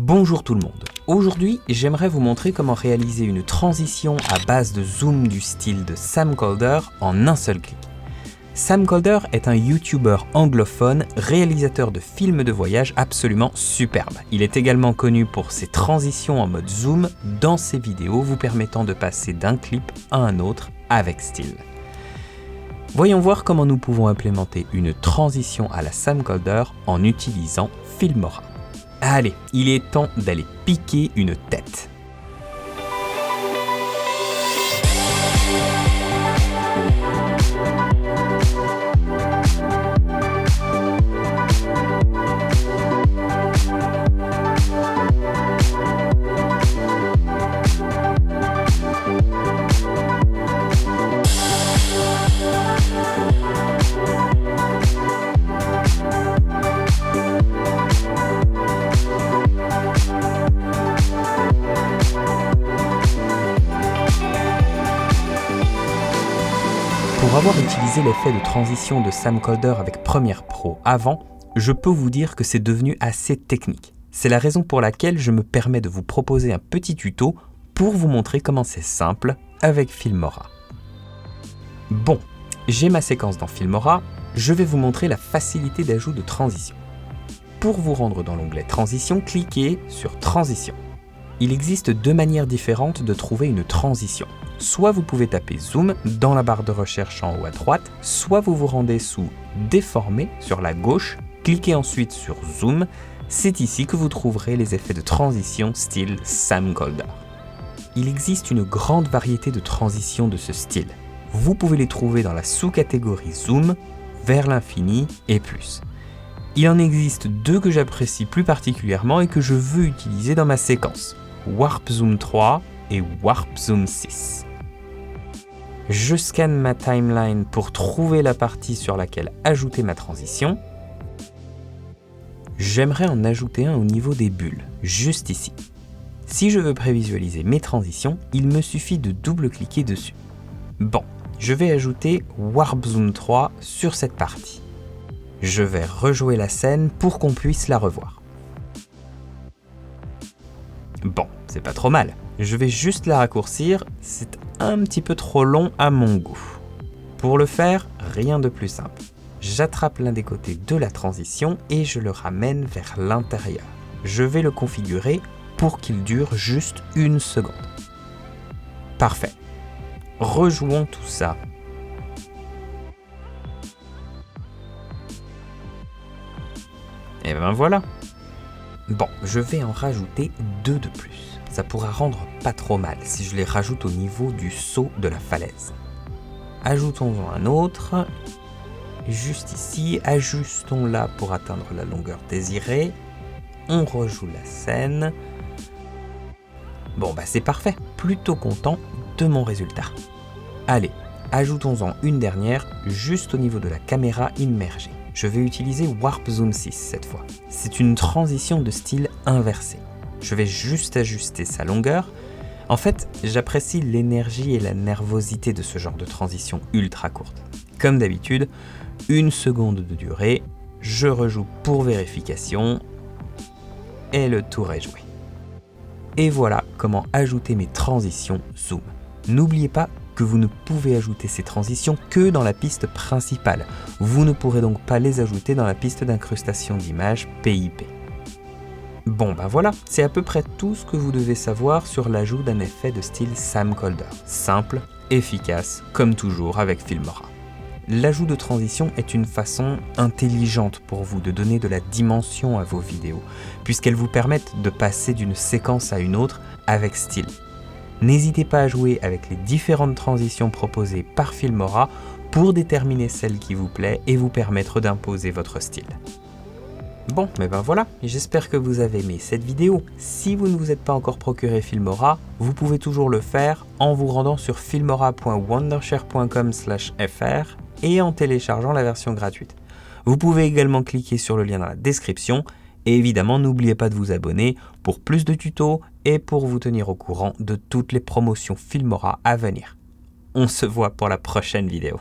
Bonjour tout le monde. Aujourd'hui, j'aimerais vous montrer comment réaliser une transition à base de zoom du style de Sam Kolder en un seul clic. Sam Kolder est un YouTuber anglophone, réalisateur de films de voyage absolument superbe. Il est également connu pour ses transitions en mode zoom dans ses vidéos, vous permettant de passer d'un clip à un autre avec style. Voyons voir comment nous pouvons implémenter une transition à la Sam Kolder en utilisant Filmora. Allez, il est temps d'aller piquer une tête. Pour avoir utilisé l'effet de transition de Sam Kolder avec Premiere Pro avant, je peux vous dire que c'est devenu assez technique. C'est la raison pour laquelle je me permets de vous proposer un petit tuto pour vous montrer comment c'est simple avec Filmora. Bon, j'ai ma séquence dans Filmora, je vais vous montrer la facilité d'ajout de transition. Pour vous rendre dans l'onglet Transition, cliquez sur Transition. Il existe deux manières différentes de trouver une transition. Soit vous pouvez taper Zoom dans la barre de recherche en haut à droite, soit vous vous rendez sous Déformer sur la gauche, cliquez ensuite sur Zoom. C'est ici que vous trouverez les effets de transition style Sam Kolder. Il existe une grande variété de transitions de ce style. Vous pouvez les trouver dans la sous-catégorie Zoom, vers l'infini et plus. Il en existe deux que j'apprécie plus particulièrement et que je veux utiliser dans ma séquence. Warp Zoom 3 et Warp Zoom 6. Je scanne ma timeline pour trouver la partie sur laquelle ajouter ma transition. J'aimerais en ajouter un au niveau des bulles, juste ici. Si je veux prévisualiser mes transitions, il me suffit de double-cliquer dessus. Bon, je vais ajouter Warp Zoom 3 sur cette partie. Je vais rejouer la scène pour qu'on puisse la revoir. Bon, c'est pas trop mal. Je vais juste la raccourcir, c'est un petit peu trop long à mon goût. Pour le faire, rien de plus simple. J'attrape l'un des côtés de la transition et je le ramène vers l'intérieur. Je vais le configurer pour qu'il dure juste 1 seconde. Parfait. Rejouons tout ça. Et ben voilà. Bon, je vais en rajouter 2 de plus. Ça pourra rendre pas trop mal si je les rajoute au niveau du saut de la falaise. Ajoutons-en un autre. Juste ici, ajustons-la pour atteindre la longueur désirée. On rejoue la scène. Bon, bah c'est parfait. Plutôt content de mon résultat. Allez, ajoutons-en une dernière, juste au niveau de la caméra immergée. Je vais utiliser Warp Zoom 6 cette fois. C'est une transition de style inversé. Je vais juste ajuster sa longueur. En fait, j'apprécie l'énergie et la nervosité de ce genre de transition ultra courte. Comme d'habitude, 1 seconde de durée, je rejoue pour vérification et le tour est joué. Et voilà comment ajouter mes transitions Zoom. N'oubliez pas que vous ne pouvez ajouter ces transitions que dans la piste principale. Vous ne pourrez donc pas les ajouter dans la piste d'incrustation d'images PIP. Bon ben voilà, c'est à peu près tout ce que vous devez savoir sur l'ajout d'un effet de style Sam Kolder. Simple, efficace, comme toujours avec Filmora. L'ajout de transition est une façon intelligente pour vous de donner de la dimension à vos vidéos, puisqu'elles vous permettent de passer d'une séquence à une autre avec style. N'hésitez pas à jouer avec les différentes transitions proposées par Filmora pour déterminer celle qui vous plaît et vous permettre d'imposer votre style. Bon, mais ben voilà, j'espère que vous avez aimé cette vidéo. Si vous ne vous êtes pas encore procuré Filmora, vous pouvez toujours le faire en vous rendant sur filmora.wondershare.com/fr et en téléchargeant la version gratuite. Vous pouvez également cliquer sur le lien dans la description. Et évidemment, n'oubliez pas de vous abonner pour plus de tutos et pour vous tenir au courant de toutes les promotions Filmora à venir. On se voit pour la prochaine vidéo.